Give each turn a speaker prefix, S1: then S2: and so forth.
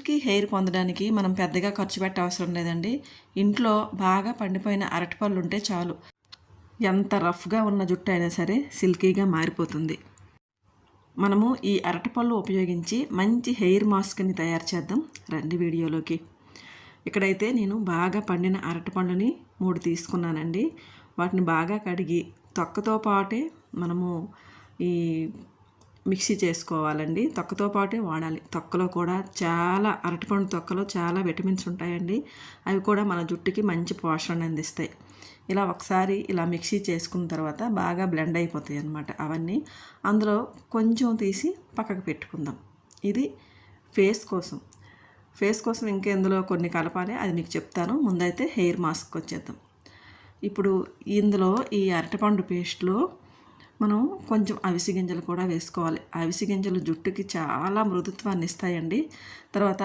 S1: Silky hair పొందడానికి మనం పెద్దగా ఖర్చు పెట్టే అవసరం లేదండి. ఇంట్లో బాగా పండిపోయిన అరటిపళ్ళు ఉంటే చాలు, ఎంత రఫ్గా ఉన్న జుట్టు అయినా సరే సిల్కీగా మారిపోతుంది. మనము ఈ అరటిపళ్ళు ఉపయోగించి మంచి హెయిర్ మాస్క్ని తయారు చేద్దాం రండి వీడియోలోకి. ఇక్కడైతే నేను బాగా పండిన అరటిపళ్ళని 3 తీసుకున్నానండి. వాటిని బాగా కడిగి తొక్కతో పాటే మనము ఈ మిక్సీ చేసుకోవాలండి. తొక్కతో పాటే వాడాలి. తొక్కలో కూడా చాలా, అరటిపండు తొక్కలో చాలా విటమిన్స్ ఉంటాయండి. అవి కూడా మన జుట్టుకి మంచి పోషణ అందిస్తాయి. ఇలా ఒకసారి ఇలా మిక్సీ చేసుకున్న తర్వాత బాగా బ్లెండ్ అయిపోతాయి అన్నమాట అవన్నీ. అందులో కొంచెం తీసి పక్కకు పెట్టుకుందాం. ఇది ఫేస్ కోసం. ఫేస్ కోసం ఇంకా ఇందులో కొన్ని కలపాలి, అది మీకు చెప్తాను. ముందైతే హెయిర్ మాస్క్ వచ్చేద్దాం. ఇప్పుడు ఇందులో ఈ అరటిపండు పేస్ట్లో మనం కొంచెం అవిసె గింజలు కూడా వేసుకోవాలి. అవిసె గింజలు జుట్టుకి చాలా మృదుత్వాన్ని ఇస్తాయండి. తర్వాత